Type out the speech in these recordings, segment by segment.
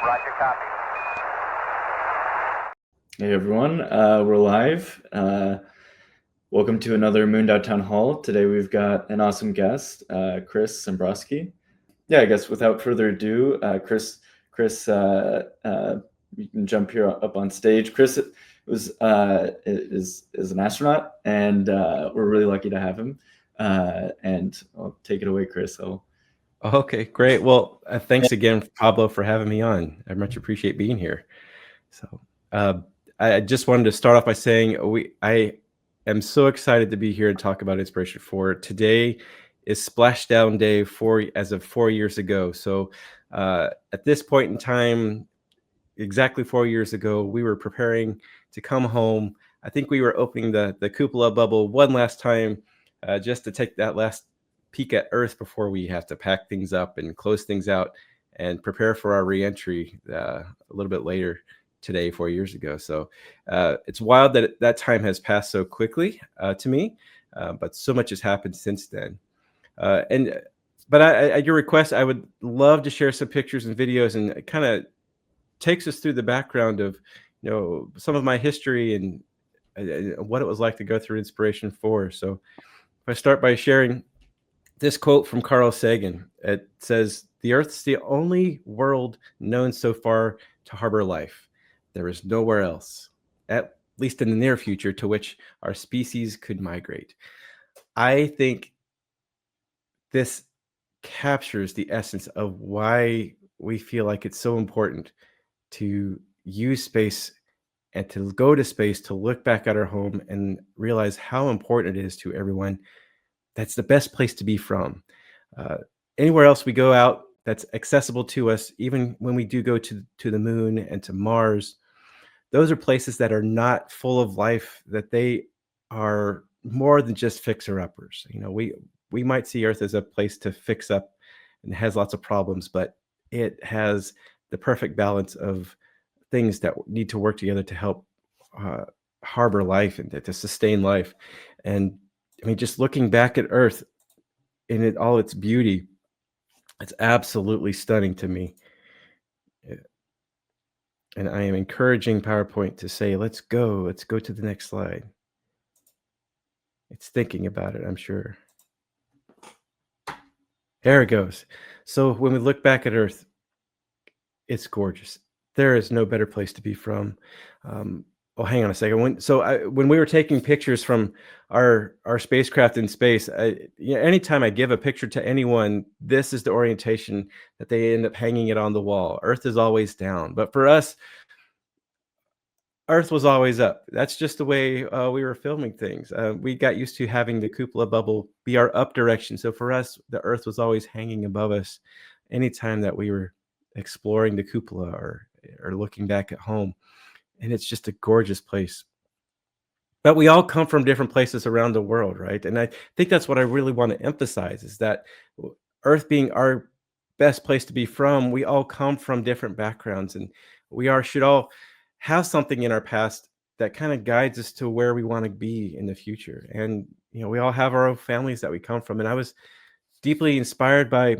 Roger, copy. Hey everyone, we're live. Welcome to another MoonDAO Town Hall. Today we've got an awesome guest, Chris Sembroski. Yeah, I guess without further ado, Chris, you can jump here up on stage. Chris is an astronaut, and we're really lucky to have him. And I'll take it away, Chris. Okay, great. Well, thanks again, Pablo, for having me on. I much appreciate being here. So I just wanted to start off by saying I am so excited to be here and talk about Inspiration 4. Today is Splashdown Day as of 4 years ago. So at this point in time, exactly 4 years ago, we were preparing to come home. I think we were opening the cupola bubble one last time just to take that last peek at Earth before we have to pack things up and close things out and prepare for our reentry a little bit later today, 4 years ago. So it's wild that that time has passed so quickly to me, but so much has happened since then. But at your request, I would love to share some pictures and videos, and it kind of takes us through the background of some of my history and what it was like to go through Inspiration 4. So if I start by sharing this quote from Carl Sagan, it says, "The Earth's the only world known so far to harbor life. There is nowhere else, at least in the near future, to which our species could migrate." I think this captures the essence of why we feel like it's so important to use space and to go to space, to look back at our home and realize how important it is to everyone. That's the best place to be from. Uh, Anywhere else we go out that's accessible to us, even when we do go to the moon and to Mars, those are places that are not full of life, that they are more than just fixer-uppers. We might see Earth as a place to fix up and has lots of problems, but it has the perfect balance of things that need to work together to help uh, harbor life and to sustain life. And I mean, just looking back at Earth in all its beauty, it's absolutely stunning to me. And I am encouraging PowerPoint to say, let's go to the next slide. It's thinking about it, I'm sure. There it goes. So when we look back at Earth, it's gorgeous. There is no better place to be from. Oh, hang on a second. When we were taking pictures from our spacecraft in space, anytime I give a picture to anyone, this is the orientation that they end up hanging it on the wall. Earth is always down, but for us, Earth was always up. That's just the way we were filming things. We got used to having the cupola bubble be our up direction. So for us, the Earth was always hanging above us anytime that we were exploring the cupola or looking back at home. And it's just a gorgeous place. But we all come from different places around the world, right? And I think that's what I really want to emphasize, is that Earth being our best place to be from, we all come from different backgrounds, and should all have something in our past that kind of guides us to where we want to be in the future. And we all have our own families that we come from, and I was deeply inspired by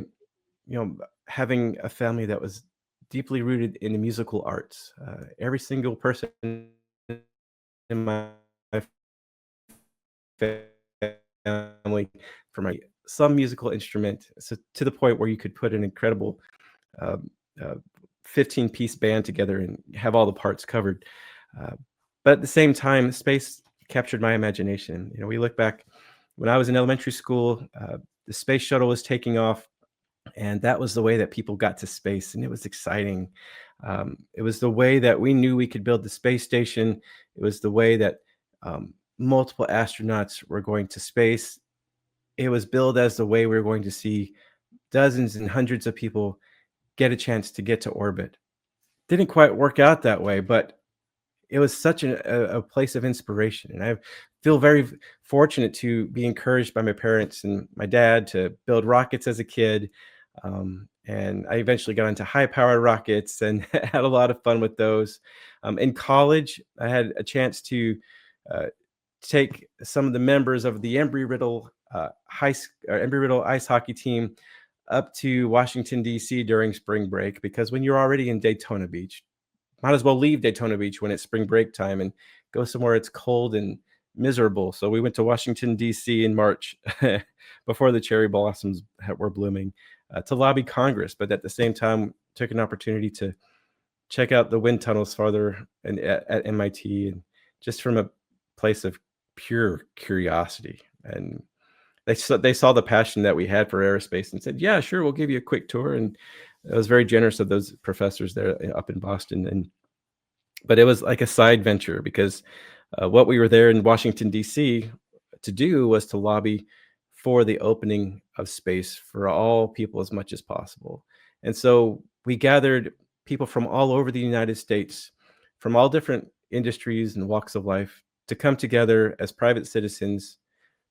having a family that was deeply rooted in the musical arts. Every single person in my family from some musical instrument, so to the point where you could put an incredible 15-piece band together and have all the parts covered. But at the same time, space captured my imagination. We look back when I was in elementary school, the space shuttle was taking off, and that was the way that people got to space, and it was exciting. It was the way that we knew we could build the space station. It was the way that multiple astronauts were going to space. It was billed as the way we were going to see dozens and hundreds of people get a chance to get to orbit. Didn't quite work out that way, but it was such a place of inspiration. And I feel very fortunate to be encouraged by my parents and my dad to build rockets as a kid. And I eventually got into high-powered rockets and had a lot of fun with those. In college, I had a chance to take some of the members of the Embry-Riddle Embry-Riddle ice hockey team up to Washington, D.C. during spring break, because when you're already in Daytona Beach, might as well leave Daytona Beach when it's spring break time and go somewhere it's cold and miserable. So we went to Washington, D.C. in March before the cherry blossoms were blooming to lobby Congress, but at the same time took an opportunity to check out the wind tunnels farther and at MIT, and just from a place of pure curiosity. And they saw the passion that we had for aerospace and said, "Yeah, sure, we'll give you a quick tour." And it was very generous of those professors there up in Boston. But it was like a side venture, because what we were there in Washington, D.C. to do was to lobby for the opening of space for all people as much as possible. And so we gathered people from all over the United States, from all different industries and walks of life, to come together as private citizens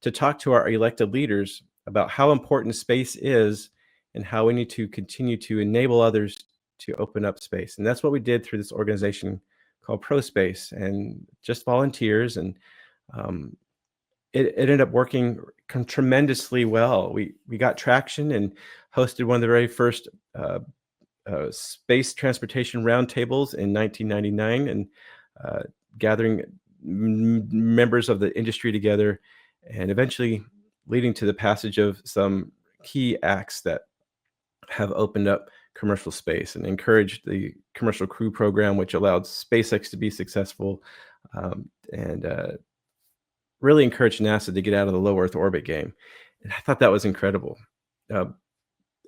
to talk to our elected leaders about how important space is and how we need to continue to enable others to open up space. And that's what we did through this organization called ProSpace, and just volunteers. And um, it ended up working tremendously well. We got traction and hosted one of the very first space transportation roundtables in 1999, and uh, gathering members of the industry together, and eventually leading to the passage of some key acts that have opened up commercial space and encouraged the commercial crew program, which allowed SpaceX to be successful, and really encouraged NASA to get out of the low Earth orbit game. And I thought that was incredible. Uh,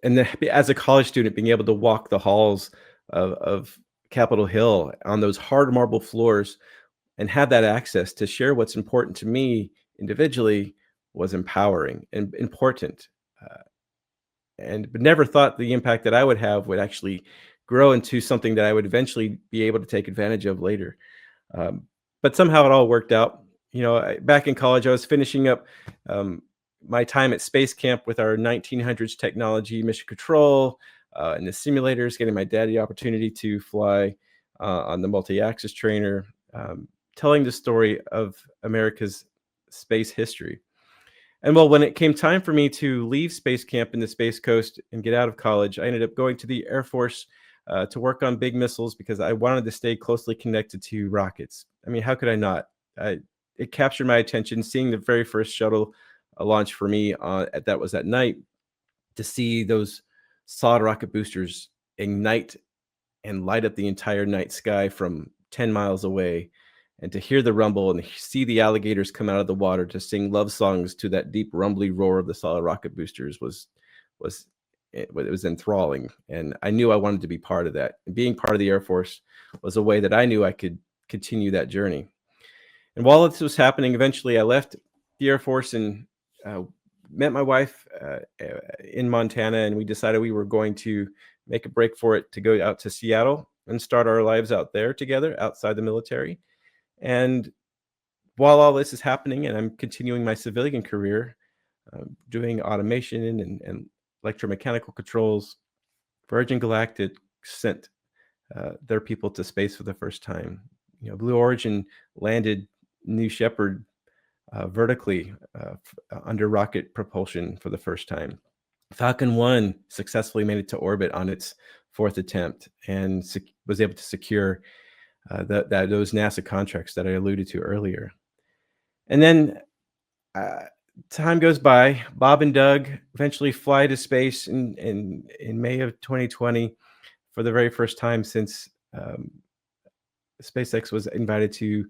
and then, as a college student, being able to walk the halls of Capitol Hill on those hard marble floors and have that access to share what's important to me individually was empowering and important. Uh, but never thought the impact that I would have would actually grow into something that I would eventually be able to take advantage of later. Um, but somehow it all worked out. Back in college, I was finishing up my time at Space Camp with our 1900s technology, mission control, and the simulators, getting my dad the opportunity to fly on the multi-axis trainer, telling the story of America's space history. And well, when it came time for me to leave Space Camp in the Space Coast and get out of college, I ended up going to the Air Force to work on big missiles, because I wanted to stay closely connected to rockets. I mean, how could I not? It captured my attention, seeing the very first shuttle launch for me that was at night, to see those solid rocket boosters ignite and light up the entire night sky from 10 miles away, and to hear the rumble and see the alligators come out of the water to sing love songs to that deep rumbly roar of the solid rocket boosters was enthralling. And I knew I wanted to be part of that. And being part of the Air Force was a way that I knew I could continue that journey. And while this was happening, eventually I left the Air Force and met my wife in Montana, and we decided we were going to make a break for it to go out to Seattle and start our lives out there together outside the military. And while all this is happening and I'm continuing my civilian career, doing automation and electromechanical controls, Virgin Galactic sent their people to space for the first time. Blue Origin landed New Shepard vertically under rocket propulsion for the first time. Falcon 1 successfully made it to orbit on its fourth attempt and was able to secure those NASA contracts that I alluded to earlier. And then time goes by. Bob and Doug eventually fly to space in May of 2020 for the very first time since SpaceX was invited to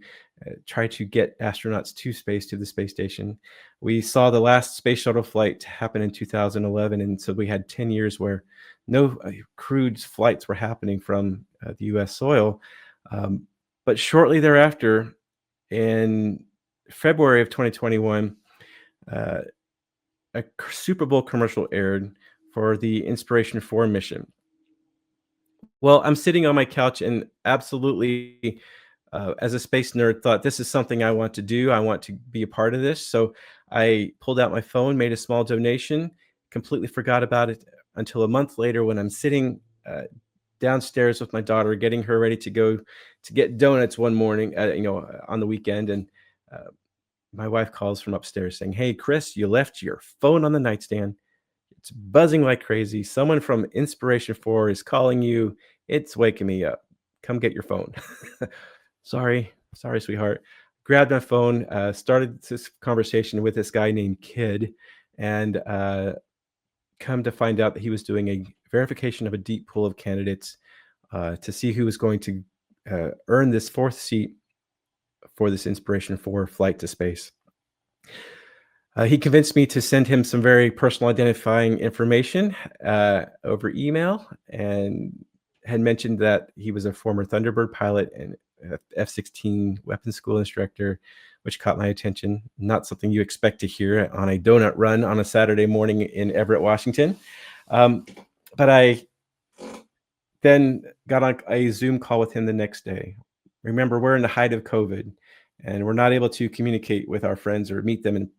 try to get astronauts to space, to the space station. We saw the last space shuttle flight happen in 2011, and so we had 10 years where no crewed flights were happening from the U.S. soil. But shortly thereafter, in February of 2021, a Super Bowl commercial aired for the Inspiration 4 mission. Well, I'm sitting on my couch and absolutely, as a space nerd, thought this is something I want to do. I want to be a part of this. So I pulled out my phone, made a small donation, completely forgot about it until a month later when I'm sitting downstairs with my daughter, getting her ready to go to get donuts one morning, on the weekend. And my wife calls from upstairs saying, "Hey, Chris, you left your phone on the nightstand. It's buzzing like crazy. Someone from Inspiration 4 is calling you. It's waking me up. Come get your phone. Sorry, sweetheart. Grabbed my phone, started this conversation with this guy named Kid, and come to find out that he was doing a verification of a deep pool of candidates to see who was going to earn this fourth seat for this Inspiration 4 flight to space. He convinced me to send him some very personal identifying information over email, and had mentioned that he was a former Thunderbird pilot and F-16 weapons school instructor, which caught my attention. Not something you expect to hear on a donut run on a Saturday morning in Everett, Washington. But I then got on a Zoom call with him the next day. Remember, we're in the height of COVID, and we're not able to communicate with our friends or meet them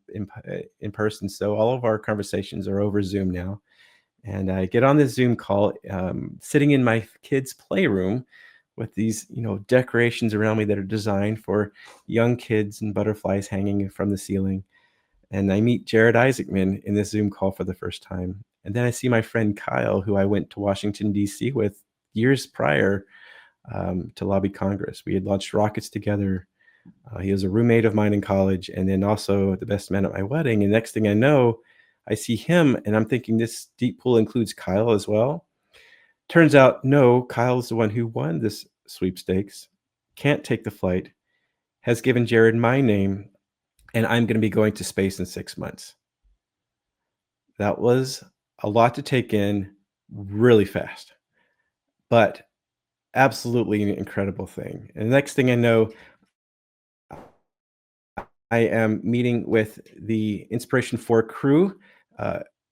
in person. So all of our conversations are over Zoom now. And I get on this Zoom call, sitting in my kids' playroom with these, decorations around me that are designed for young kids and butterflies hanging from the ceiling. And I meet Jared Isaacman in this Zoom call for the first time. And then I see my friend Kyle, who I went to Washington, D.C. with years prior to lobby Congress. We had launched rockets together. He was a roommate of mine in college, and then also the best man at my wedding. And next thing I know, I see him, and I'm thinking this deep pool includes Kyle as well. Turns out, no, Kyle's the one who won this sweepstakes, can't take the flight, has given Jared my name, and I'm going to be going to space in 6 months. That was a lot to take in really fast, but absolutely an incredible thing. And the next thing I know, I am meeting with the Inspiration 4 crew,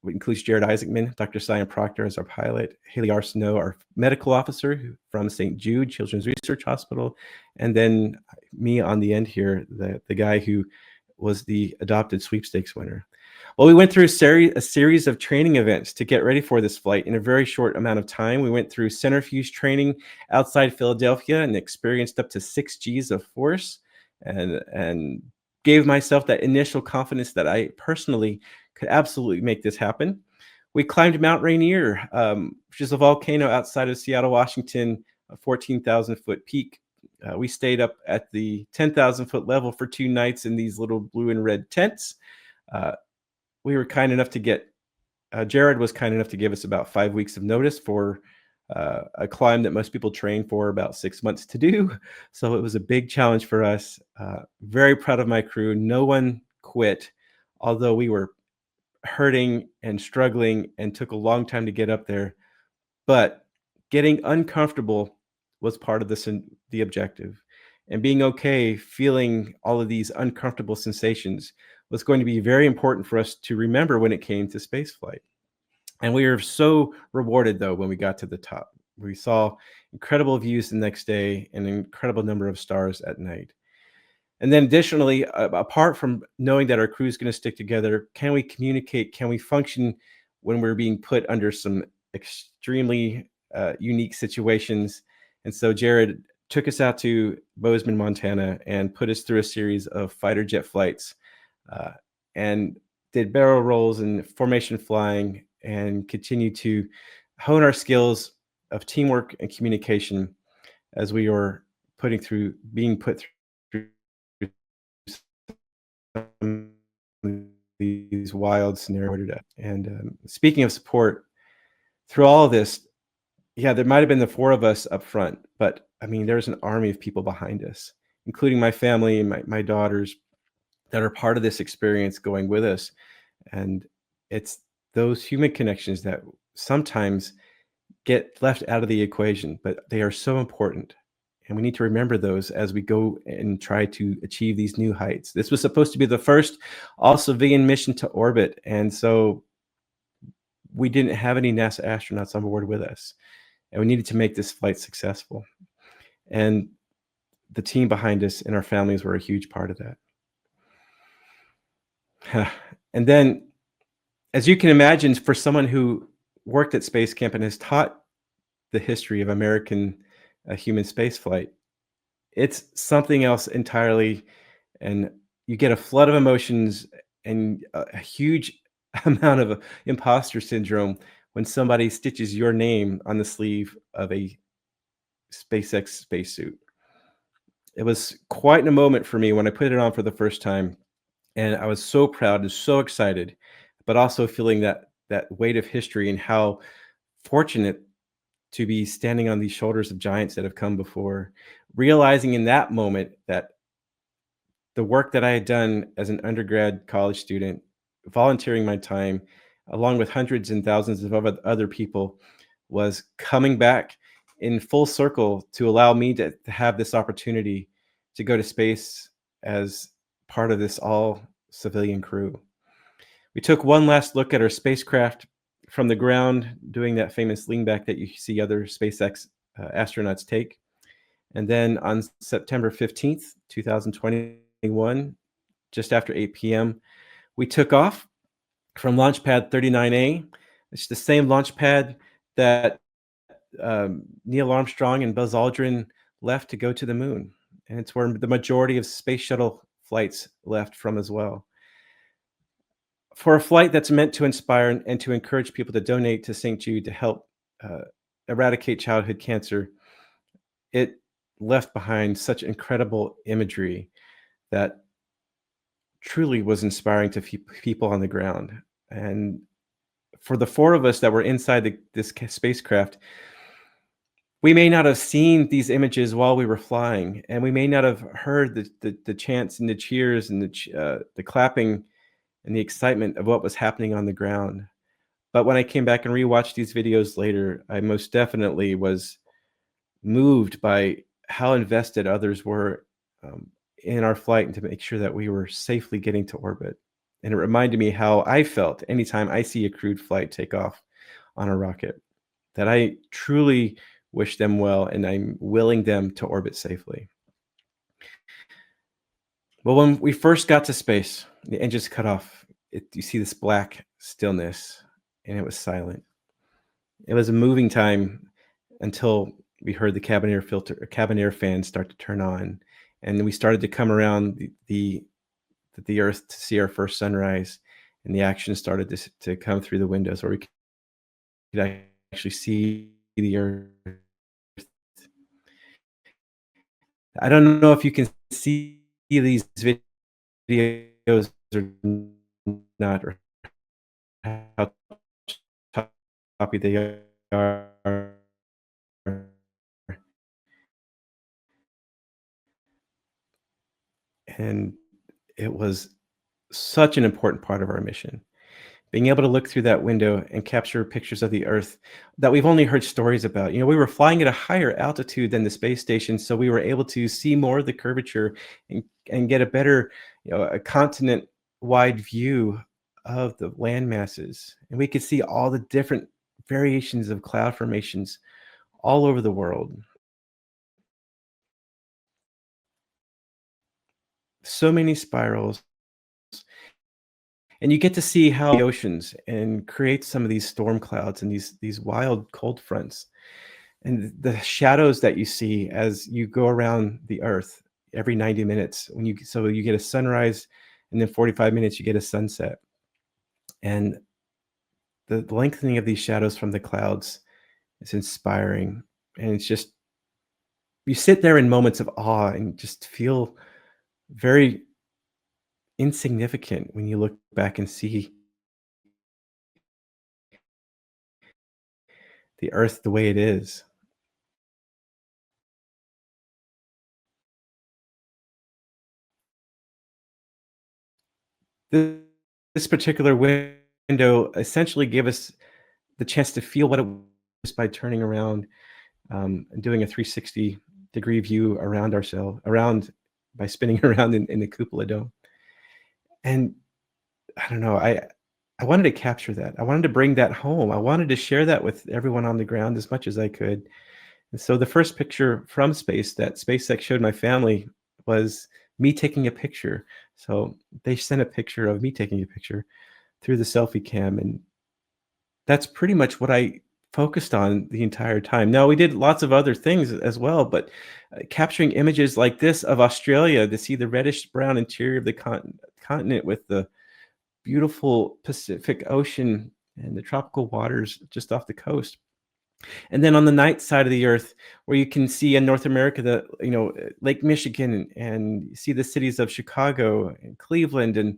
which includes Jared Isaacman, Dr. Cyan Proctor as our pilot, Haley Arsenault, our medical officer from St. Jude Children's Research Hospital, and then me on the end here, the guy who was the adopted sweepstakes winner. Well, we went through a series of training events to get ready for this flight in a very short amount of time. We went through centrifuge training outside Philadelphia and experienced up to 6 Gs of force, and gave myself that initial confidence that I personally could absolutely make this happen. We climbed Mount Rainier, which is a volcano outside of Seattle, Washington, a 14,000-foot peak. We stayed up at the 10,000-foot level for 2 nights in these little blue and red tents. We were kind enough to get, Jared was kind enough to give us about 5 weeks of notice for a climb that most people train for about 6 months to do. So it was a big challenge for us. Very proud of my crew. No one quit, although we were hurting and struggling and took a long time to get up there. But getting uncomfortable was part of the objective. And being okay, feeling all of these uncomfortable sensations was going to be very important for us to remember when it came to spaceflight. And we were so rewarded, though, when we got to the top. We saw incredible views the next day and an incredible number of stars at night. And then additionally, apart from knowing that our crew is going to stick together, can we communicate? Can we function when we're being put under some extremely unique situations? And so Jared took us out to Bozeman, Montana, and put us through a series of fighter jet flights and did barrel rolls and formation flying, and continue to hone our skills of teamwork and communication as we were being put through these wild scenarios. And speaking of support, through all of this, yeah, there might have been the 4 of us up front, but I mean, there's an army of people behind us, including my family and my daughters that are part of this experience going with us. And it's those human connections that sometimes get left out of the equation, but they are so important. And we need to remember those as we go and try to achieve these new heights. This was supposed to be the first all-civilian mission to orbit. And so we didn't have any NASA astronauts on board with us. And we needed to make this flight successful. And the team behind us and our families were a huge part of that. And then, as you can imagine, for someone who worked at Space Camp and has taught the history of American human spaceflight, it's something else entirely. And you get a flood of emotions and a huge amount of imposter syndrome when somebody stitches your name on the sleeve of a SpaceX spacesuit. It was quite a moment for me when I put it on for the first time, and I was so proud and so excited, but also feeling that weight of history and how fortunate to be standing on these shoulders of giants that have come before, realizing in that moment that the work that I had done as an undergrad college student, volunteering my time, along with hundreds and thousands of other people, was coming back in full circle to allow me to have this opportunity to go to space as part of this all civilian crew. We took one last look at our spacecraft from the ground, doing that famous lean back that you see other SpaceX astronauts take. And then on September 15th, 2021, just after 8 p.m., we took off from Launch Pad 39A. It's the same launch pad that Neil Armstrong and Buzz Aldrin left to go to the moon. And it's where the majority of space shuttle flights left from as well. For a flight that's meant to inspire and to encourage people to donate to St. Jude to help eradicate childhood cancer, it left behind such incredible imagery that truly was inspiring to people on the ground. And for the four of us that were inside this spacecraft, we may not have seen these images while we were flying, and we may not have heard the chants and the cheers and the clapping and the excitement of what was happening on the ground. But when I came back and rewatched these videos later, I most definitely was moved by how invested others were in our flight and to make sure that we were safely getting to orbit. And it reminded me how I felt anytime I see a crewed flight take off on a rocket, that I truly wish them well and I'm willing them to orbit safely. Well, when we first got to space, the engines cut off. You see this black stillness, and it was silent. It was a moving time until we heard the cabin air fan start to turn on, and then we started to come around the Earth to see our first sunrise, and the action started to come through the windows where we could actually see the Earth. I don't know if you can see these videos or not, or how choppy they are. And it was such an important part of our mission. Being able to look through that window and capture pictures of the Earth that we've only heard stories about. You know, we were flying at a higher altitude than the space station, so we were able to see more of the curvature and get a better, a continent-wide view of the land masses. And we could see all the different variations of cloud formations all over the world. So many spirals. And you get to see how the oceans and create some of these storm clouds and these wild cold fronts. And the shadows that you see as you go around the Earth every 90 minutes. So you get a sunrise, and then 45 minutes you get a sunset. And the lengthening of these shadows from the clouds is inspiring. And it's just, you sit there in moments of awe and just feel very insignificant when you look back and see the Earth the way it is. This particular window essentially gave us the chance to feel what it was by turning around and doing a 360-degree view around ourselves, by spinning around in the cupola dome. And I don't know, I wanted to capture that. I wanted to bring that home. I wanted to share that with everyone on the ground as much as I could. And so the first picture from space that SpaceX showed my family was me taking a picture. So they sent a picture of me taking a picture through the selfie cam, and that's pretty much what I focused on the entire time. Now, we did lots of other things as well, but capturing images like this of Australia, to see the reddish brown interior of the continent with the beautiful Pacific Ocean and the tropical waters just off the coast. And then on the night side of the earth, where you can see in North America, Lake Michigan, and you see the cities of Chicago and Cleveland, and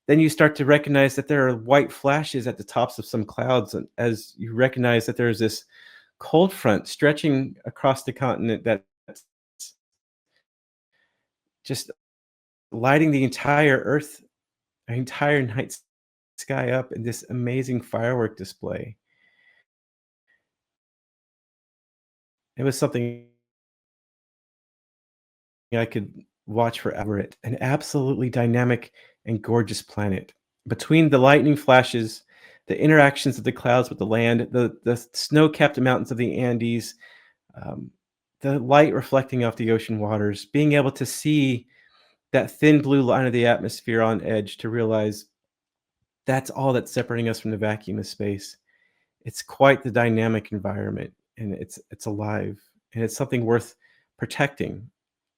then you start to recognize that there are white flashes at the tops of some clouds, and as you recognize that there's this cold front stretching across the continent that's just lighting the entire earth, the entire night sky up in this amazing firework display. It was something I could watch forever. An absolutely dynamic and gorgeous planet. Between the lightning flashes, the interactions of the clouds with the land, the snow-capped mountains of the Andes, um, the light reflecting off the ocean waters, being able to see that thin blue line of the atmosphere on edge to realize that's all that's separating us from the vacuum of space. It's quite the dynamic environment, and it's alive, and it's something worth protecting,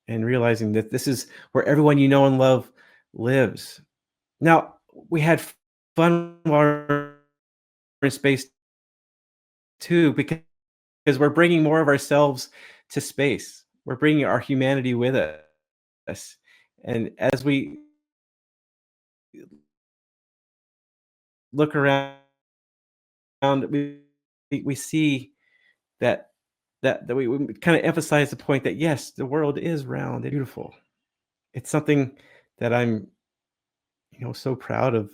and realizing that this is where everyone you know and love lives. Now, we had fun while we're in space too, because we're bringing more of ourselves to space. We're bringing our humanity with us. And as we look around, we see that we kind of emphasize the point that yes, the world is round and beautiful. It's something that I'm, so proud of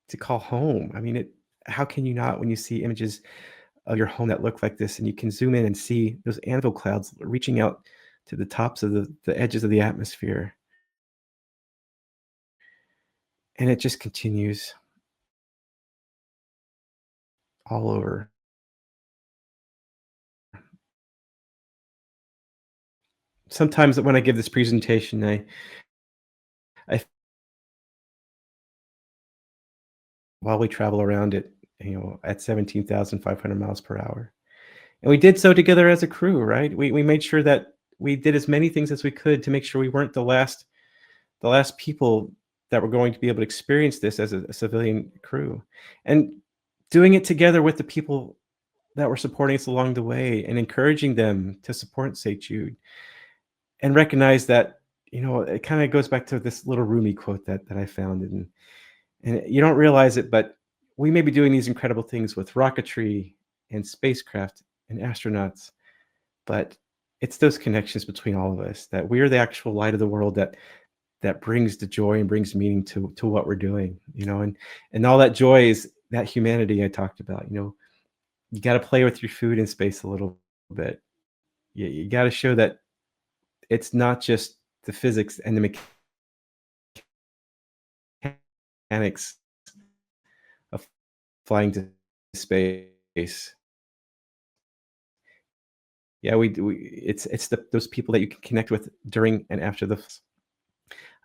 to call home. I mean, how can you not when you see images of your home that look like this, and you can zoom in and see those anvil clouds reaching out to the tops of the edges of the atmosphere, and it just continues all over. Sometimes when I give this presentation, I while we travel around it, at 17,500 miles per hour. And we did so together as a crew, right? We made sure that we did as many things as we could to make sure we weren't the last people that were going to be able to experience this as a civilian crew. And doing it together with the people that were supporting us along the way and encouraging them to support St. Jude, and recognize that, it kind of goes back to this little Rumi quote that I found. And you don't realize it, but we may be doing these incredible things with rocketry and spacecraft and astronauts, but it's those connections between all of us, that we're the actual light of the world that brings the joy and brings meaning to what we're doing, and all that joy is that humanity I talked about. You got to play with your food in space a little bit. You got to show that it's not just the physics and the mechanics of flying to space. Yeah, it's those people that you can connect with during and after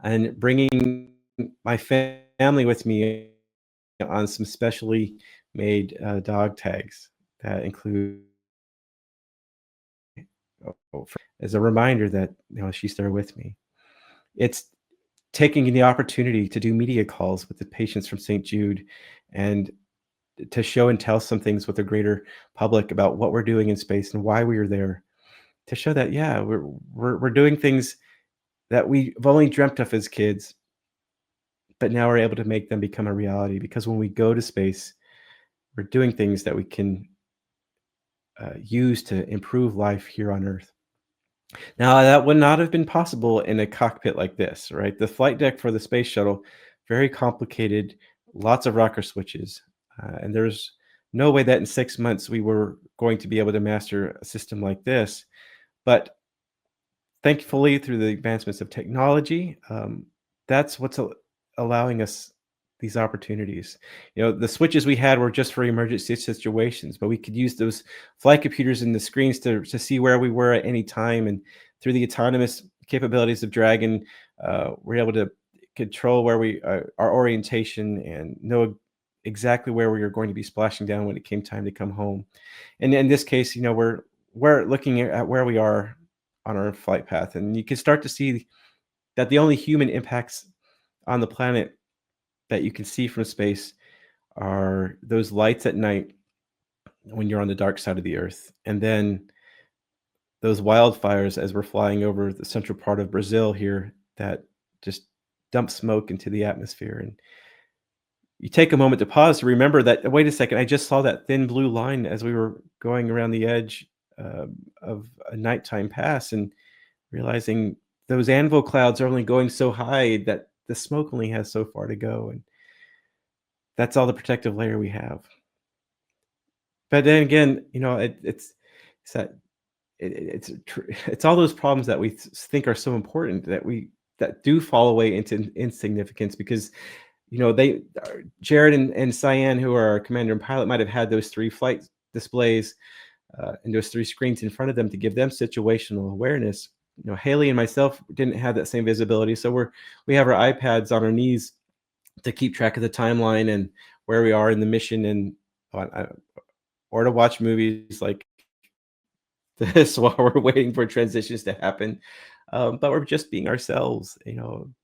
and bringing my family with me on some specially made dog tags that include, as a reminder that she's there with me. It's taking the opportunity to do media calls with the patients from St. Jude, and to show and tell some things with the greater public about what we're doing in space and why we are there, to show that, yeah, we're doing things that we've only dreamt of as kids, but now we're able to make them become a reality, because when we go to space, we're doing things that we can use to improve life here on Earth. Now, that would not have been possible in a cockpit like this, right? The flight deck for the space shuttle, very complicated, lots of rocker switches, and there's no way that in 6 months we were going to be able to master a system like this. But thankfully, through the advancements of technology, that's what's allowing us these opportunities. The switches we had were just for emergency situations, but we could use those flight computers and the screens to see where we were at any time. And through the autonomous capabilities of Dragon, we're able to control where our orientation, and know exactly where we were going to be splashing down when it came time to come home. And in this case, we're looking at where we are on our flight path, and you can start to see that the only human impacts on the planet that you can see from space are those lights at night when you're on the dark side of the Earth, and then those wildfires as we're flying over the central part of Brazil here that just dump smoke into the atmosphere. And you take a moment to pause to remember that, wait a second, I just saw that thin blue line as we were going around the edge of a nighttime pass, and realizing those anvil clouds are only going so high that the smoke only has so far to go. And that's all the protective layer we have. But then again, it's that it's all those problems that we think are so important that do fall away into insignificance, because they Jared and Cyan, who are our commander and pilot, might have had those 3 flight displays and those 3 screens in front of them to give them situational awareness. Haley and myself didn't have that same visibility, so we have our iPads on our knees to keep track of the timeline and where we are in the mission, and or to watch movies like this while we're waiting for transitions to happen. But we're just being ourselves,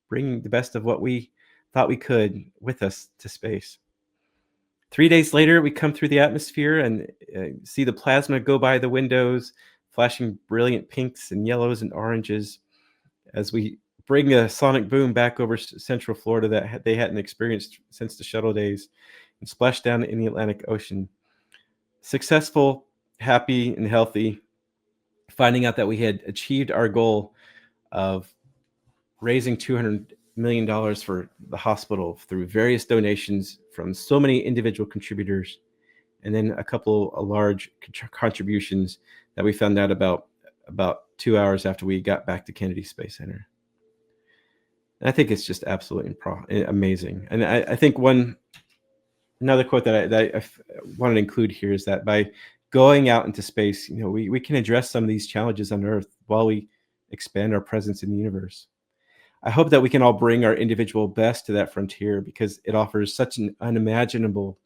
bringing the best of what we thought we could with us to space. 3 days later, we come through the atmosphere and see the plasma go by the windows, flashing brilliant pinks and yellows and oranges as we bring a sonic boom back over Central Florida that they hadn't experienced since the shuttle days, and splash down in the Atlantic Ocean. Successful, happy, and healthy, finding out that we had achieved our goal of raising $200 million for the hospital through various donations from so many individual contributors, and then a couple of large contributions that we found out about 2 hours after we got back to Kennedy Space Center. And I think it's just absolutely amazing. And I think another quote that I wanted to include here is that by going out into space, we can address some of these challenges on Earth while we expand our presence in the universe. I hope that we can all bring our individual best to that frontier, because it offers such an unimaginable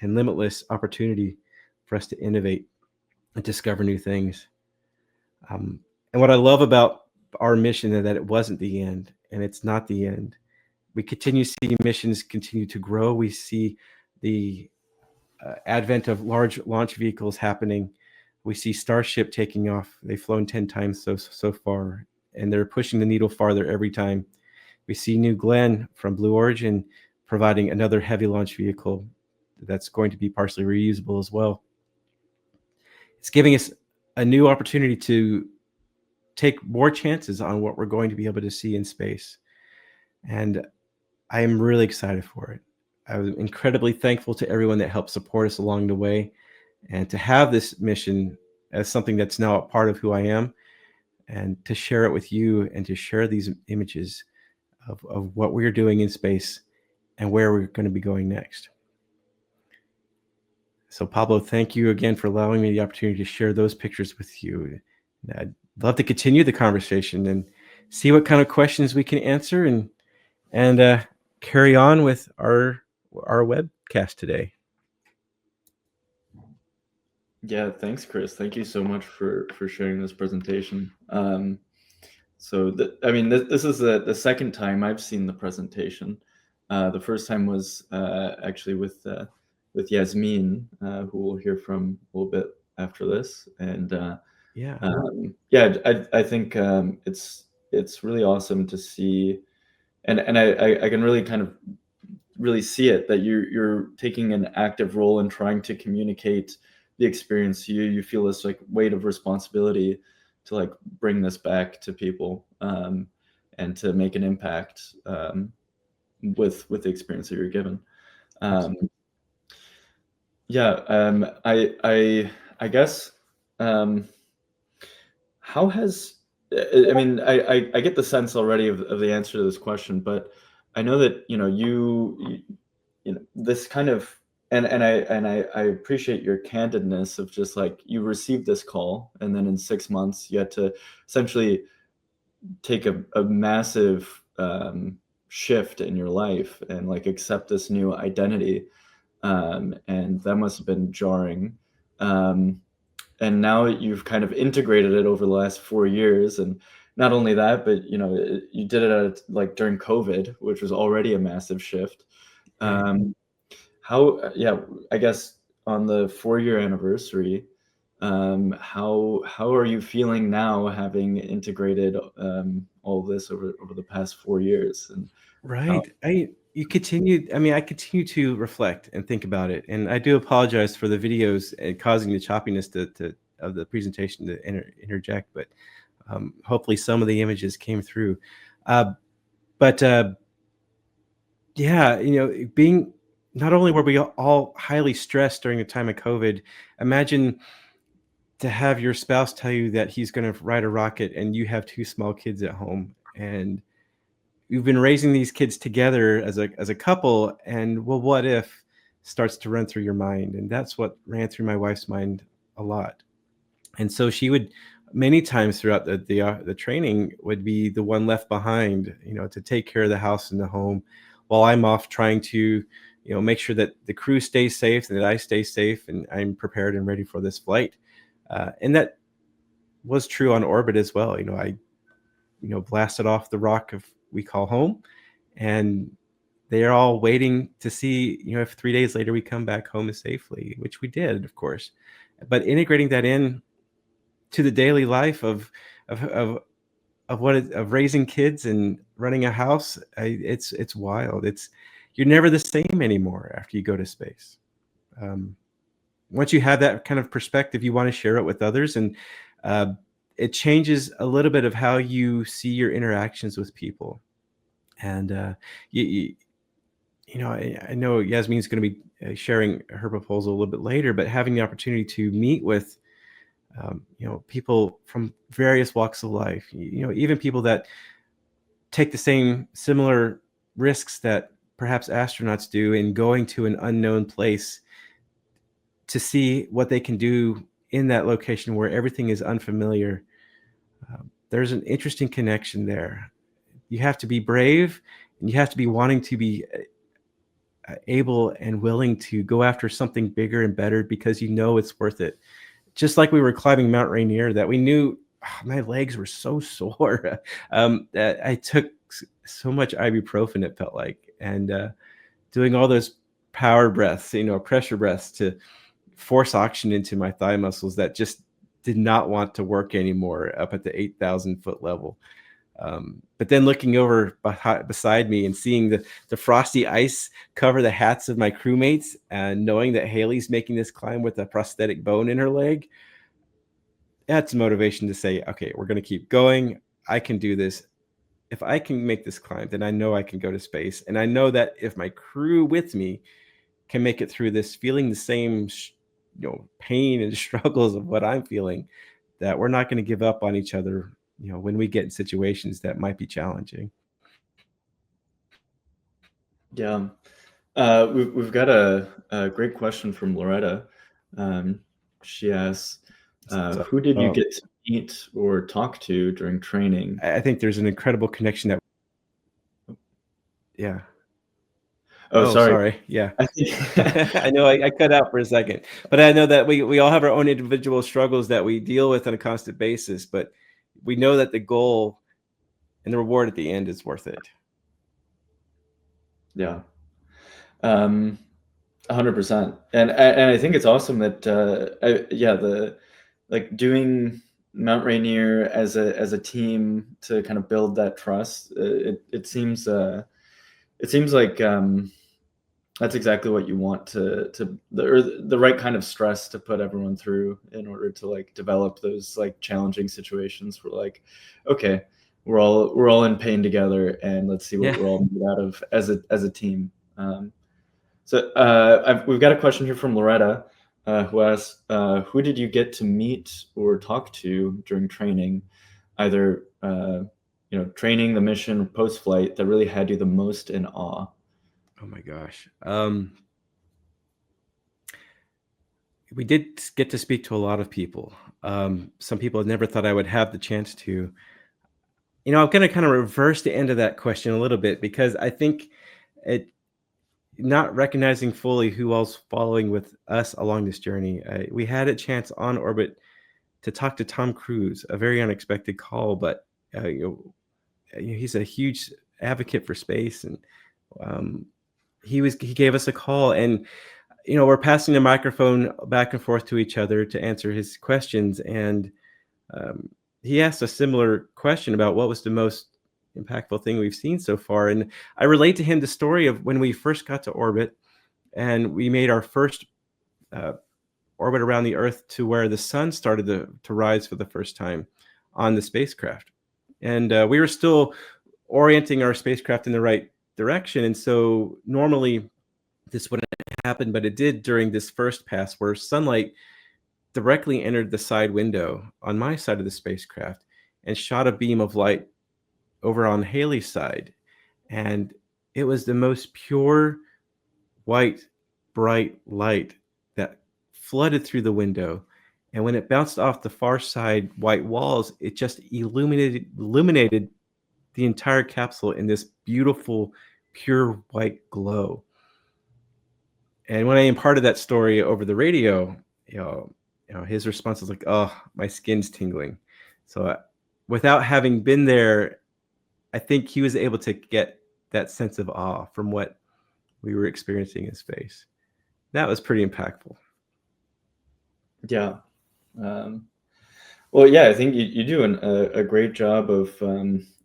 and limitless opportunity for us to innovate and discover new things. And what I love about our mission is that it wasn't the end, and it's not the end. We continue to see missions continue to grow. We see the advent of large launch vehicles happening. We see Starship taking off. They've flown 10 times so far, and they're pushing the needle farther every time. We see New Glenn from Blue Origin providing another heavy launch vehicle that's going to be partially reusable as well. It's giving us a new opportunity to take more chances on what we're going to be able to see in space. And I am really excited for it. I'm incredibly thankful to everyone that helped support us along the way, and to have this mission as something that's now a part of who I am, and to share it with you, and to share these images of what we're doing in space and where we're going to be going next. So Pablo, thank you again for allowing me the opportunity to share those pictures with you. I'd love to continue the conversation and see what kind of questions we can answer, and carry on with our webcast today. Yeah, thanks, Chris. Thank you so much for sharing this presentation. So this is the second time I've seen the presentation. The first time was actually with Yasmin, who we'll hear from a little bit after this. And I think it's really awesome to see, and I can really kind of really see it, that you're taking an active role in trying to communicate the experience. You feel this like weight of responsibility to like bring this back to people, and to make an impact with the experience that you're given. I guess how has I get the sense already of the answer to this question, but I know that you this kind of, and I appreciate your candidness of just like, you received this call, and then in 6 months you had to essentially take a massive shift in your life and like accept this new identity, and that must have been jarring. And now you've kind of integrated it over the last 4 years, and not only that, but you did it like during COVID, which was already a massive shift. Right. How, yeah, I guess on the 4-year anniversary, how are you feeling now, having integrated all of this over the past 4 years, and how? Right. I continue to reflect and think about it. And I do apologize for the videos and causing the choppiness of the presentation to interject, but hopefully some of the images came through. But yeah, being not only were we all highly stressed during the time of COVID, imagine to have your spouse tell you that he's going to ride a rocket and you have two small kids at home, and you've been raising these kids together as a couple, and well, what if starts to run through your mind. And that's what ran through my wife's mind a lot. And so she would many times throughout the training would be the one left behind, to take care of the house and the home, while I'm off trying to, make sure that the crew stays safe and that I stay safe and I'm prepared and ready for this flight. And that was true on orbit as well. I blasted off the rock of we call home, and they're all waiting to see, if 3 days later we come back home safely, which we did, of course. But integrating that in to the daily life of of of raising kids and running a house, it's wild. You're never the same anymore after you go to space. Um, Once you have that kind of perspective, you want to share it with others, and uh, it changes a little bit of how you see your interactions with people. And you, you, I know Yasmin's going to be sharing her proposal a little bit later, but having the opportunity to meet with people from various walks of life, even people that take the same similar risks that perhaps astronauts do in going to an unknown place to see what they can do in that location where everything is unfamiliar. There's an interesting connection there. You have to be brave, and you have to be wanting to be able and willing to go after something bigger and better, because it's worth it. Just like we were climbing Mount Rainier, that we knew my legs were so sore. That I took so much ibuprofen, it felt like, and doing all those power breaths, pressure breaths to force oxygen into my thigh muscles that just did not want to work anymore up at the 8,000-foot level. But then looking over beside me and seeing the frosty ice cover the hats of my crewmates, and knowing that Haley's making this climb with a prosthetic bone in her leg, that's motivation to say, okay, we're going to keep going. I can do this. If I can make this climb, then I know I can go to space. And I know that if my crew with me can make it through this feeling the same pain and struggles of what I'm feeling, that we're not going to give up on each other when we get in situations that might be challenging. Yeah. We've got a great question from Loretta. She asks, So who did you get to meet or talk to during training? I think there's an incredible connection that. Yeah. Oh, sorry. Yeah. I think I know I cut out for a second, but I know that we all have our own individual struggles that we deal with on a constant basis, but we know that the goal and the reward at the end is worth it. Yeah. 100%. And I think it's awesome that doing Mount Rainier as a team to kind of build that trust. It seems like that's exactly what you want the right kind of stress to put everyone through in order to like develop those like challenging situations where like, okay, we're all in pain together, and let's see what we're all made out of as a team. We've got a question here from Loretta, who asks, who did you get to meet or talk to during training, either training, the mission, post-flight, that really had you the most in awe? Oh my gosh. We did get to speak to a lot of people. Some people I never thought I would have the chance to. I'm going to kind of reverse the end of that question a little bit, because I think it not recognizing fully who else following with us along this journey. We had a chance on orbit to talk to Tom Cruise, a very unexpected call, but he's a huge advocate for space, and he gave us a call, and we're passing the microphone back and forth to each other to answer his questions, and he asked a similar question about what was the most impactful thing we've seen so far. And I relate to him the story of when we first got to orbit and we made our first orbit around the Earth to where the sun started to rise for the first time on the spacecraft. And we were still orienting our spacecraft in the right direction. And so normally this wouldn't happen, but it did during this first pass where sunlight directly entered the side window on my side of the spacecraft and shot a beam of light over on Haley's side. And it was the most pure, white, bright light that flooded through the window. And when it bounced off the far side white walls, it just illuminated the entire capsule in this beautiful, pure white glow. And when I imparted that story over the radio, his response was like, "Oh, my skin's tingling." So without having been there, I think he was able to get that sense of awe from what we were experiencing in space. That was pretty impactful. Yeah. Well, yeah, I think you do a great job of,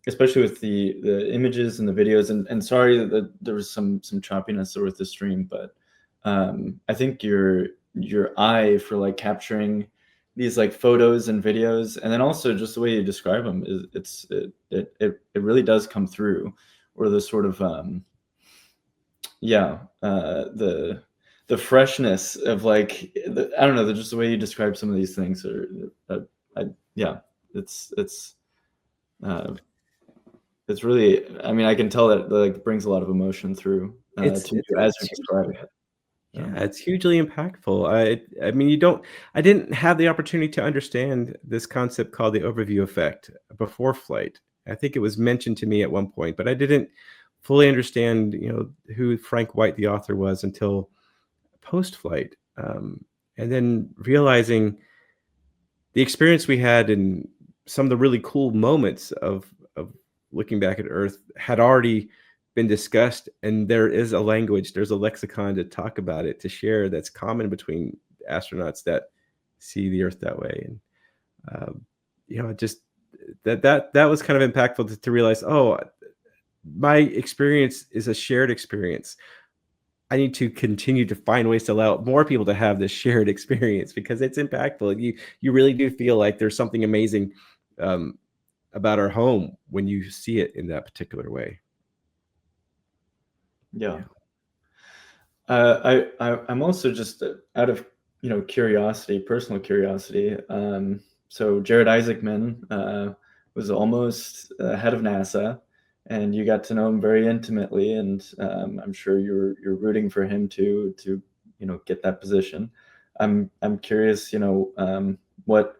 especially with the images and the videos. And sorry that there was some choppiness with the stream, but I think your eye for like capturing these like photos and videos, and then also just the way you describe them, it really does come through, or the sort of the freshness of like I don't know, just the way you describe some of these things are it's really, I mean, I can tell that like brings a lot of emotion through to you as you're describing it. Yeah, it's hugely impactful. I mean, I didn't have the opportunity to understand this concept called the overview effect before flight. I think it was mentioned to me at one point, but I didn't fully understand, who Frank White, the author, was until post-flight. And then realizing the experience we had and some of the really cool moments of looking back at Earth had already been discussed, and there's a lexicon to talk about it, to share, that's common between astronauts that see the Earth that way. And just that was kind of impactful to realize, oh, my experience is a shared experience. I need to continue to find ways to allow more people to have this shared experience because it's impactful. You really do feel like there's something amazing about our home when you see it in that particular way. Yeah. I'm also just out of curiosity, personal curiosity. So Jared Isaacman was almost head of NASA, and you got to know him very intimately, and I'm sure you're rooting for him to get that position. I'm curious, what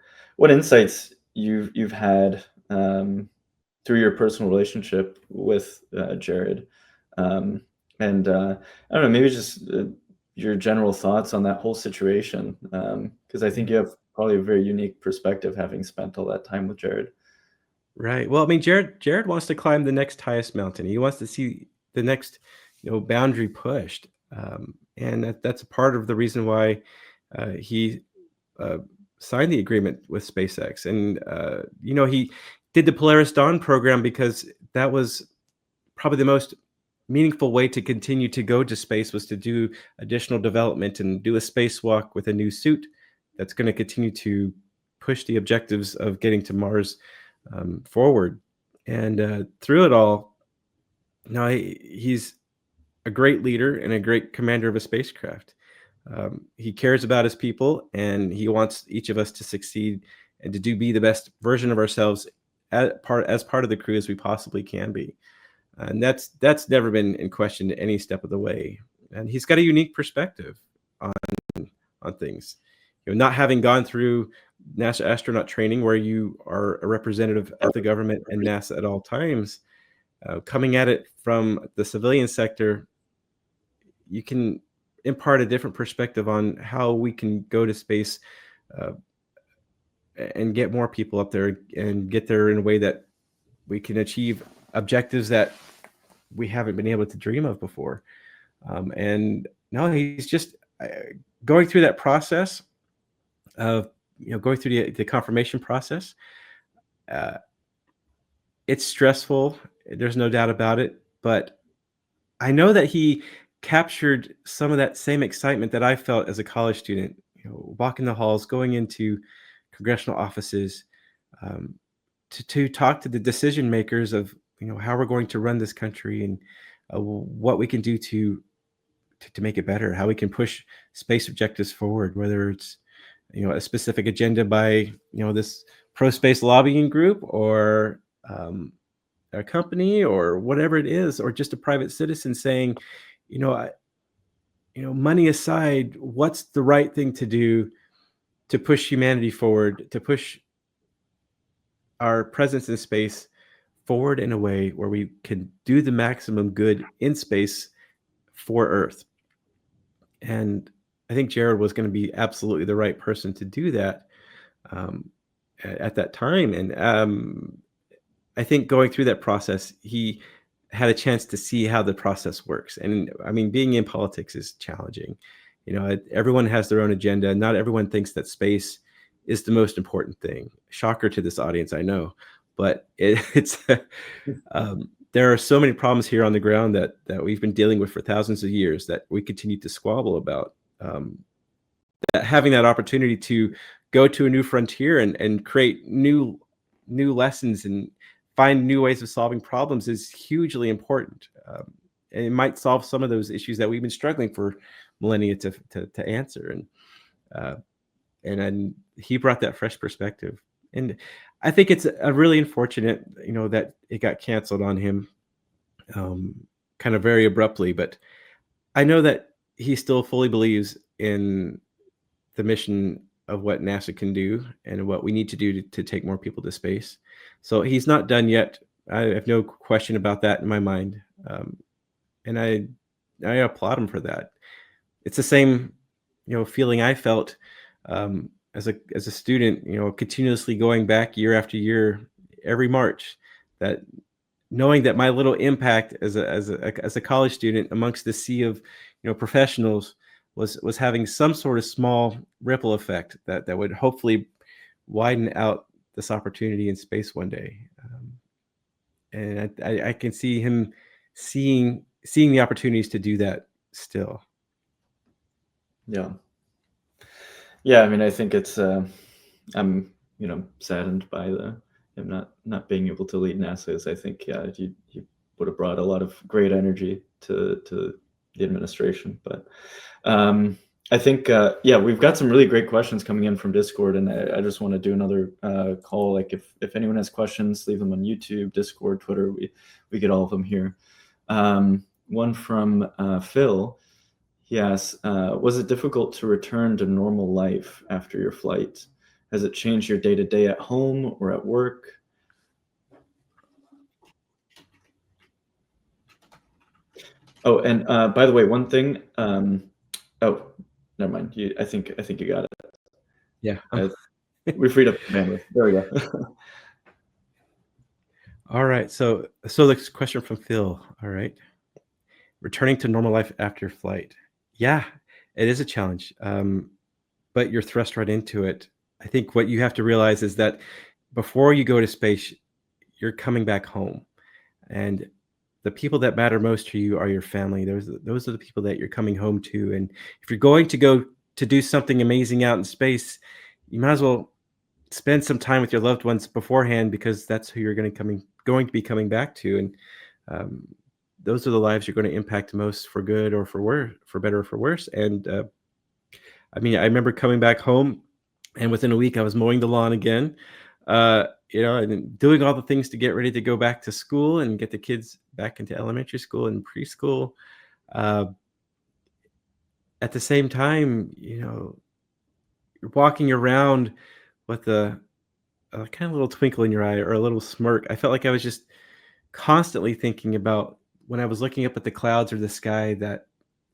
insights you've had through your personal relationship with Jared. And I don't know, maybe just your general thoughts on that whole situation, because I think you have probably a very unique perspective having spent all that time with Jared. Right. Well, I mean, Jared wants to climb the next highest mountain. He wants to see the next, boundary pushed, and that's a part of the reason why he signed the agreement with SpaceX. And he did the Polaris Dawn program because that was probably the most meaningful way to continue to go to space, was to do additional development and do a spacewalk with a new suit that's going to continue to push the objectives of getting to Mars forward. And through it all, he's a great leader and a great commander of a spacecraft. He cares about his people, and he wants each of us to succeed and to be the best version of ourselves as part of the crew as we possibly can be. And that's never been in question any step of the way. And he's got a unique perspective on things. Not having gone through NASA astronaut training, where you are a representative of the government and NASA at all times, coming at it from the civilian sector, you can impart a different perspective on how we can go to space and get more people up there and get there in a way that we can achieve objectives that we haven't been able to dream of before. And no, he's just going through that process of going through the confirmation process. Uh, it's stressful. There's no doubt about it. But I know that he captured some of that same excitement that I felt as a college student. Walking the halls, going into congressional offices, um, to talk to the decision makers of how we're going to run this country and what we can do to make it better, how we can push space objectives forward, whether it's a specific agenda by this pro space lobbying group or a company or whatever it is, or just a private citizen saying, I, money aside, what's the right thing to do to push humanity forward, to push our presence in space forward in a way where we can do the maximum good in space for Earth. And I think Jared was going to be absolutely the right person to do that at that time. And I think going through that process, he had a chance to see how the process works. And I mean, being in politics is challenging. Everyone has their own agenda. Not everyone thinks that space is the most important thing. Shocker to this audience, I know, but it's there are so many problems here on the ground that we've been dealing with for thousands of years that we continue to squabble about. That having that opportunity to go to a new frontier and create new lessons and find new ways of solving problems is hugely important. And it might solve some of those issues that we've been struggling for millennia to answer. And he brought that fresh perspective. And I think it's a really unfortunate, that it got canceled on him kind of very abruptly. But I know that he still fully believes in the mission of what NASA can do and what we need to do to take more people to space. So he's not done yet. I have no question about that in my mind. And I applaud him for that. It's the same, feeling I felt as a student, continuously going back year after year, every March, that knowing that my little impact as a college student amongst the sea of professionals was having some sort of small ripple effect that would hopefully widen out this opportunity in space one day. And I can see him seeing the opportunities to do that still. Yeah. Yeah, I mean, I think it's I'm saddened by him not being able to lead NASA. I think he would have brought a lot of great energy to the administration. But I think we've got some really great questions coming in from Discord, and I just want to do another call. Like if anyone has questions, leave them on YouTube, Discord, Twitter. We get all of them here. One from Phil. He asks, was it difficult to return to normal life after your flight? Has it changed your day-to-day at home or at work? Oh, and by the way, one thing. Oh, never mind. I think you got it. Yeah. We freed up the bandwidth. There we go. All right. So the question from Phil. All right. Returning to normal life after flight. Yeah, it is a challenge. But you're thrust right into it. I think what you have to realize is that before you go to space, you're coming back home. And the people that matter most to you are your family. Those are the people that you're coming home to. And if you're going to go to do something amazing out in space, you might as well spend some time with your loved ones beforehand, because that's who you're going to be coming back to. And those are the lives you're going to impact most, for good or for better or for worse. And I mean, I remember coming back home, and within a week I was mowing the lawn again, and doing all the things to get ready to go back to school and get the kids back into elementary school and preschool. At the same time, you're walking around with a kind of little twinkle in your eye or a little smirk. I felt like I was just constantly thinking about, when I was looking up at the clouds or the sky, that,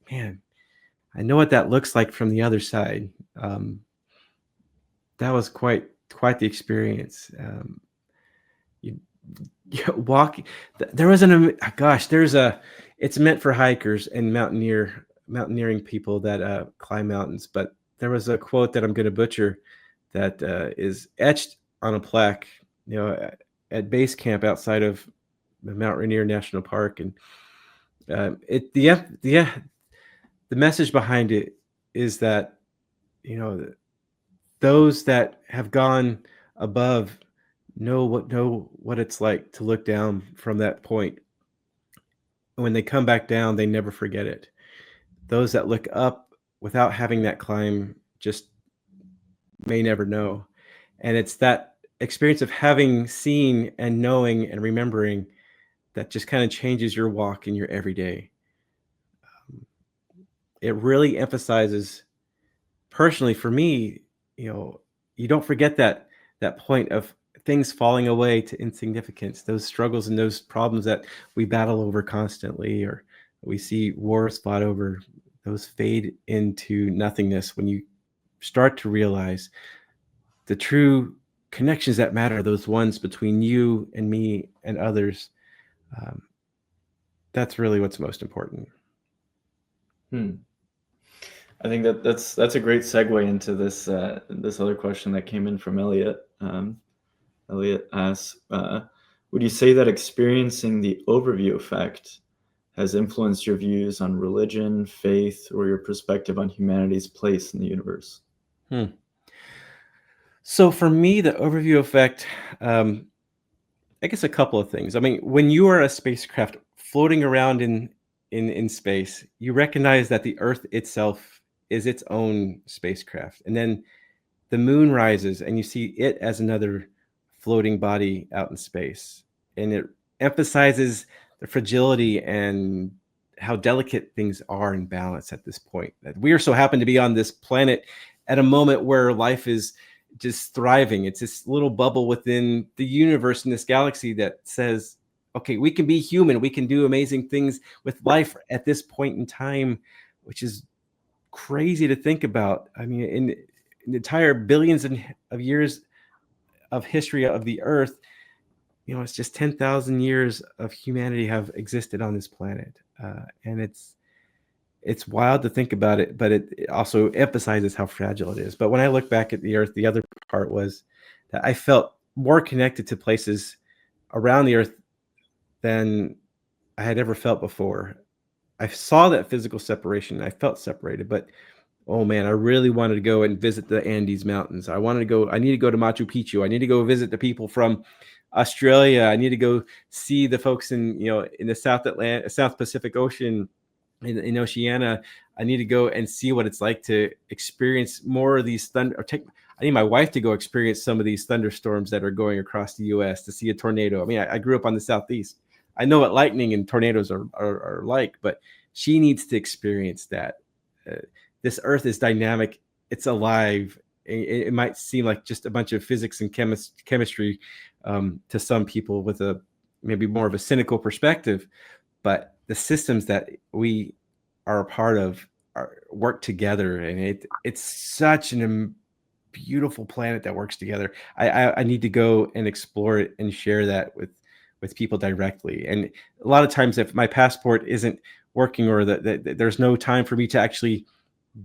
man, I know what that looks like from the other side. That was quite the experience. You walking. There was there's it's meant for hikers and mountaineering people that climb mountains. But there was a quote that I'm going to butcher that is etched on a plaque, at base camp outside of the Mount Rainier National Park, and the message behind it is that, those that have gone above know what it's like to look down from that point. When they come back down, they never forget it. Those that look up without having that climb just may never know. And it's that experience of having seen and knowing and remembering that just kind of changes your walk in your everyday. It really emphasizes, personally for me, you don't forget that point of things falling away to insignificance, those struggles and those problems that we battle over constantly, or we see wars fought over, those fade into nothingness when you start to realize the true connections that matter, those ones between you and me and others. That's really what's most important. I think that's a great segue into this this other question that came in from Elliot. Elliot asks, would you say that experiencing the overview effect has influenced your views on religion, faith, or your perspective on humanity's place in the universe? So for me, the overview effect, I guess a couple of things. I mean, when you are a spacecraft floating around in space, you recognize that the Earth itself is its own spacecraft, and then the moon rises, and you see it as another floating body out in space, and it emphasizes the fragility and how delicate things are in balance at this point. That we are so happen to be on this planet at a moment where life is just thriving. It's this little bubble within the universe in this galaxy that says, okay, we can be human. We can do amazing things with life at this point in time, which is crazy to think about. I mean, in the entire billions of years of history of the Earth, it's just 10,000 years of humanity have existed on this planet. And it's wild to think about it, but it also emphasizes how fragile it is. But when I look back at the Earth, the other part was that I felt more connected to places around the Earth than I had ever felt before. I saw that physical separation. I felt separated, but oh man, I really wanted to go and visit the Andes Mountains. I need to go to Machu Picchu. I need to go visit the people from Australia. I need to go see the folks in the South Pacific Ocean, in Oceania. I need to go and see what it's like to experience more of these I need my wife to go experience some of these thunderstorms that are going across the U.S. to see a tornado. I mean, I grew up on the Southeast. I know what lightning and tornadoes are like, but she needs to experience that. This Earth is dynamic. It's alive. It might seem like just a bunch of physics and chemistry to some people with a maybe more of a cynical perspective, but the systems that we are a part of work together, and it's such a beautiful planet that works together. I need to go and explore it and share that with people directly. And a lot of times, if my passport isn't working or that there's no time for me to actually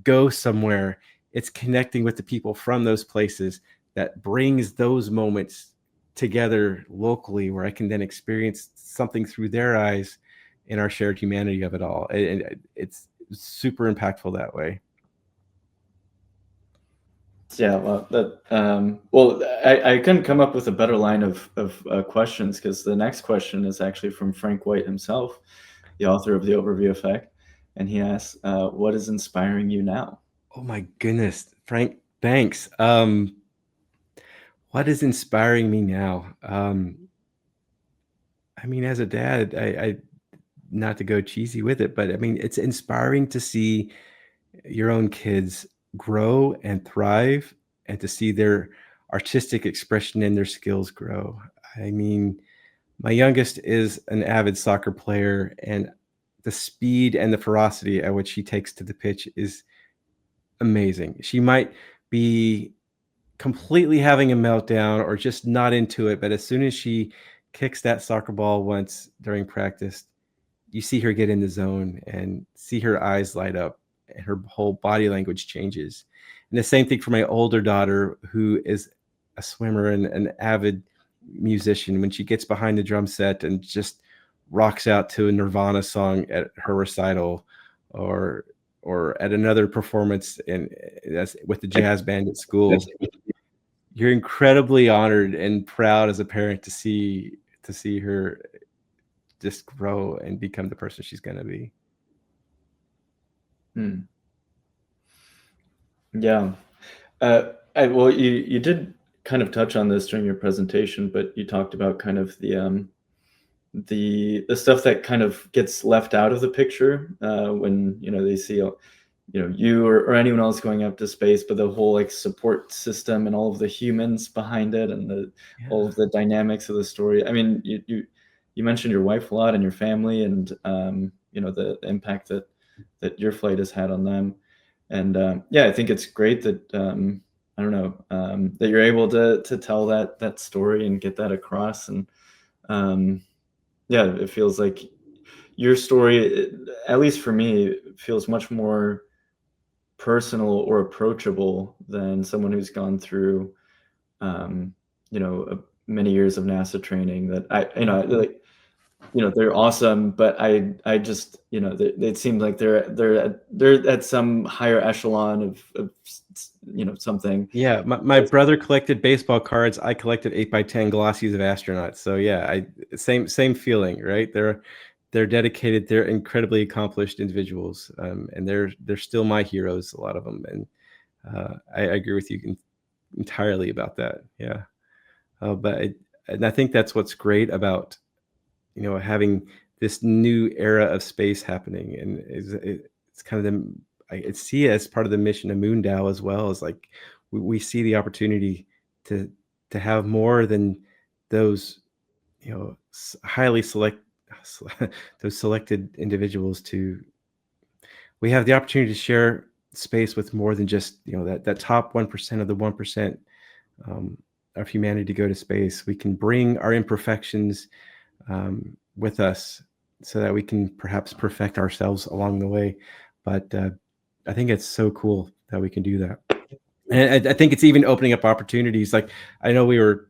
go somewhere, it's connecting with the people from those places that brings those moments together locally, where I can then experience something through their eyes in our shared humanity of it all. And it's super impactful that way. Yeah, well, I couldn't come up with a better line of questions, because the next question is actually from Frank White himself, the author of The Overview Effect. And he asks, what is inspiring you now? Oh my goodness, Frank, thanks. What is inspiring me now? I mean, as a dad, I not to go cheesy with it, but I mean, it's inspiring to see your own kids grow and thrive, and to see their artistic expression and their skills grow. I mean, my youngest is an avid soccer player, and the speed and the ferocity at which she takes to the pitch is amazing. She might be completely having a meltdown or just not into it, but as soon as she kicks that soccer ball once during practice, you see her get in the zone and see her eyes light up and her whole body language changes. And the same thing for my older daughter, who is a swimmer and an avid musician. When she gets behind the drum set and just rocks out to a Nirvana song at her recital, or at another performance with the jazz band at school, you're incredibly honored and proud as a parent to see her just grow and become the person she's going to be. Yeah. Well, you did kind of touch on this during your presentation, but you talked about kind of the stuff that kind of gets left out of the picture when they see you or anyone else going up to space, but the whole like support system and all of the humans behind it and all of the dynamics of the story. I mean, you mentioned your wife a lot and your family, and the impact that your flight has had on them. And yeah, I think it's great that I don't know that you're able to tell that story and get that across. And yeah, it feels like your story, at least for me, feels much more personal or approachable than someone who's gone through many years of NASA training. That they're awesome, but I just it seems like they're at some higher echelon of something. Yeah, my brother collected baseball cards. I collected 8x10 glossies of astronauts. So yeah, same feeling, right? They're dedicated. They're incredibly accomplished individuals, and they're still my heroes. A lot of them, and I agree with you entirely about that. Yeah, and I think that's what's great about having this new era of space happening, and it's kind of I see it as part of the mission of MoonDAO as well. As like we see the opportunity to have more than those highly those selected individuals. We have the opportunity to share space with more than just that top 1% of the 1% of humanity to go to space. We can bring our imperfections with us so that we can perhaps perfect ourselves along the way. But I think it's so cool that we can do that. And I think it's even opening up opportunities. Like, I know we were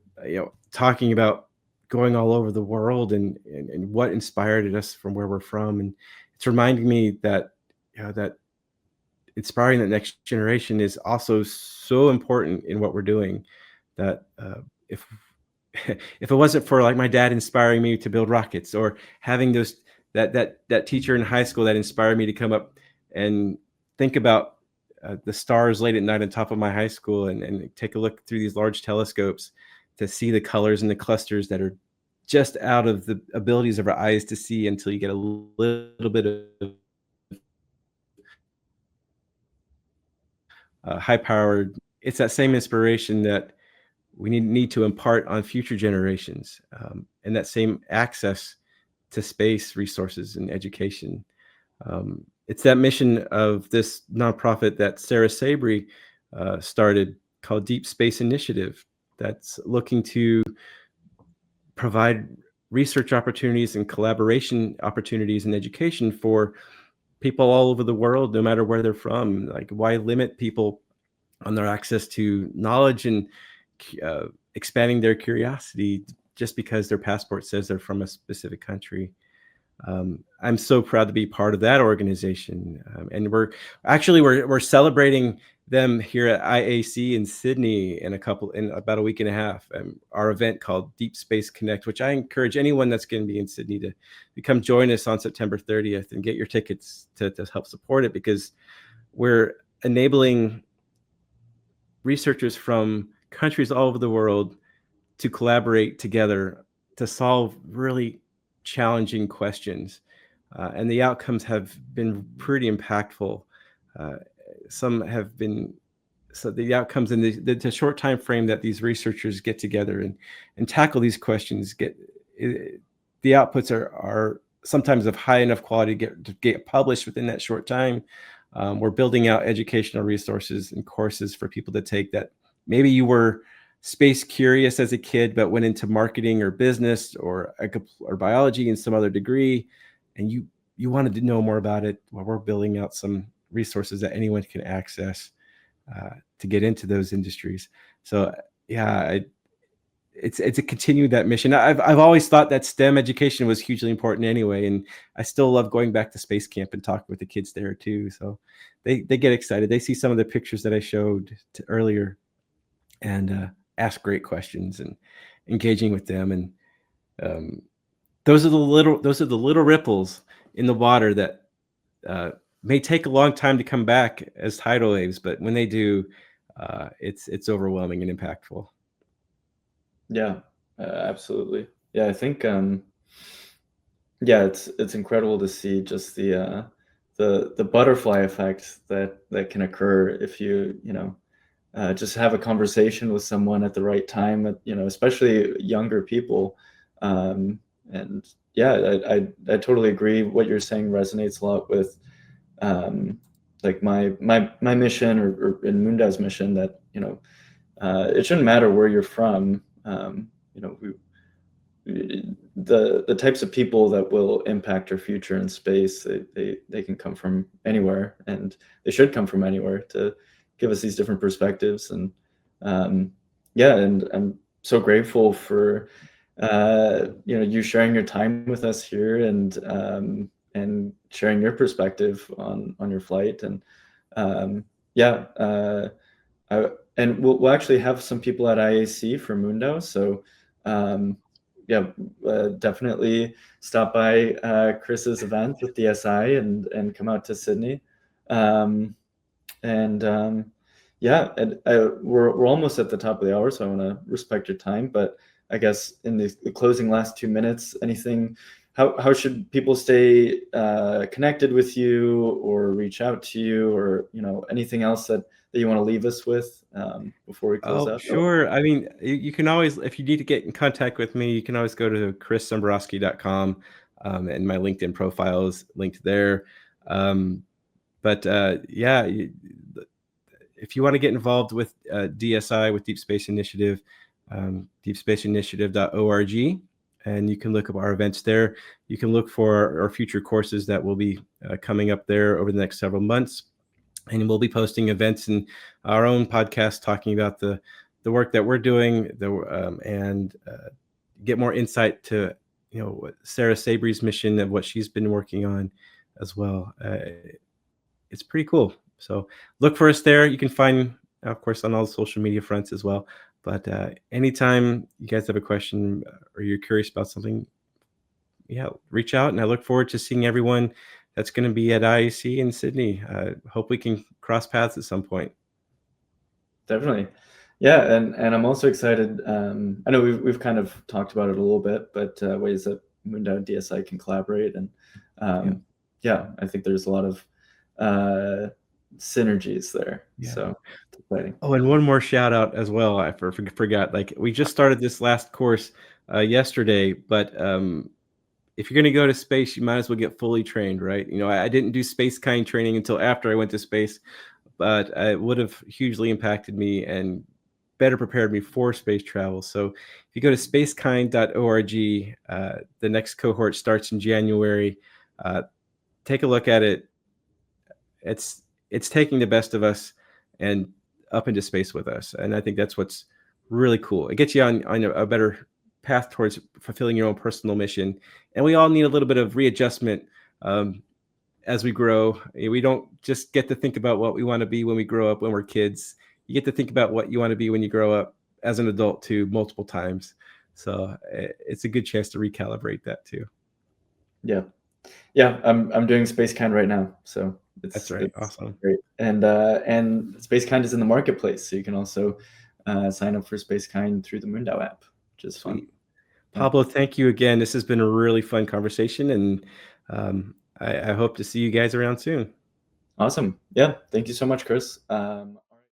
talking about going all over the world and what inspired us from where we're from. And it's reminding me that that inspiring the next generation is also so important in what we're doing. That if it wasn't for like my dad inspiring me to build rockets, or having that teacher in high school that inspired me to come up and think about the stars late at night on top of my high school and take a look through these large telescopes to see the colors and the clusters that are just out of the abilities of our eyes to see until you get a little bit of high powered. It's that same inspiration that we need to impart on future generations, and that same access to space resources and education. It's that mission of this nonprofit that Sarah Sabry started, called Deep Space Initiative, that's looking to provide research opportunities and collaboration opportunities and education for people all over the world, no matter where they're from. Like, why limit people on their access to knowledge and expanding their curiosity just because their passport says they're from a specific country? I'm so proud to be part of that organization, and we're celebrating them here at IAC in Sydney in about a week and a half. Our event called Deep Space Connect, which I encourage anyone that's going to be in Sydney to come join us on September 30th and get your tickets to help support it, because we're enabling researchers from countries all over the world to collaborate together to solve really challenging questions. And the outcomes have been pretty impactful. Some have been, so the outcomes in the short time frame that these researchers get together and tackle these questions, the outputs are sometimes of high enough quality to get published within that short time. We're building out educational resources and courses for people to take that maybe you were space curious as a kid, but went into marketing or business or biology in some other degree. and you wanted to know more about it, well, we're building out some resources that anyone can access to get into those industries. So yeah, it's a continue that mission. I've always thought that STEM education was hugely important anyway, and I still love going back to space camp and talking with the kids there too. So they get excited. They see some of the pictures that I showed earlier, and ask great questions and engaging with them. And um, those are the little ripples in the water that may take a long time to come back as tidal waves, but when they do, it's overwhelming and impactful. Yeah, absolutely. Yeah, I think yeah, it's incredible to see just the butterfly effect that can occur if you know just have a conversation with someone at the right time, you know, especially younger people. Um, and yeah, I totally agree. What you're saying resonates a lot with um, like my mission or in MoonDAO's mission that, you know, it shouldn't matter where you're from. You know, the types of people that will impact our future in space, they can come from anywhere, and they should come from anywhere to give us these different perspectives. And yeah, and I'm so grateful for you know, you sharing your time with us here, and sharing your perspective on your flight. And yeah, and we'll actually have some people at IAC for MoonDAO, so um, yeah, definitely stop by Chris's event with DSI and come out to Sydney. Um, and yeah, and we're almost at the top of the hour, so I want to respect your time. But I guess in the closing last 2 minutes, anything, how should people stay connected with you or reach out to you, or you know, anything else that you want to leave us with before we close Oh, out? sure. I mean, you can always, if you need to get in contact with me, you can always go to chrissembroski.com, and my LinkedIn profile is linked there. Um, but yeah, if you want to get involved with DSI, with Deep Space Initiative, deepspaceinitiative.org, and you can look up our events there. You can look for our future courses that will be coming up there over the next several months, and we'll be posting events and our own podcast talking about the work that we're doing, and get more insight to, you know, what Sarah Sabry's mission and what she's been working on as well. It's pretty cool. So look for us there. You can find, of course, on all the social media fronts as well. But anytime you guys have a question or you're curious about something, yeah, reach out. And I look forward to seeing everyone that's going to be at IAC in Sydney. Hope we can cross paths at some point. Definitely. Yeah, and I'm also excited. I know we've kind of talked about it a little bit, but ways that MoonDAO and DSI can collaborate. And Yeah. yeah, I think there's a lot of synergies there. Yeah. So it's exciting. Oh, and one more shout out as well. I forgot. Like, we just started this last course yesterday, but if you're going to go to space, you might as well get fully trained, right? You know, I didn't do space kind training until after I went to space, but it would have hugely impacted me and better prepared me for space travel. So if you go to spacekind.org, the next cohort starts in January. Take a look at it. It's taking the best of us and up into space with us, and I think that's what's really cool. It gets you on a better path towards fulfilling your own personal mission. And we all need a little bit of readjustment as we grow. We don't just get to think about what we want to be when we grow up when we're kids. You get to think about what you want to be when you grow up as an adult too, multiple times. So it's a good chance to recalibrate that too. Yeah. Yeah, I'm doing SpaceKind right now, so That's right. it's Awesome. great. And SpaceKind is in the marketplace, so you can also sign up for SpaceKind through the MoonDAO app, which is fun. Sweet. Pablo, thank you again. This has been a really fun conversation, and I hope to see you guys around soon. Awesome. Yeah, thank you so much, Chris.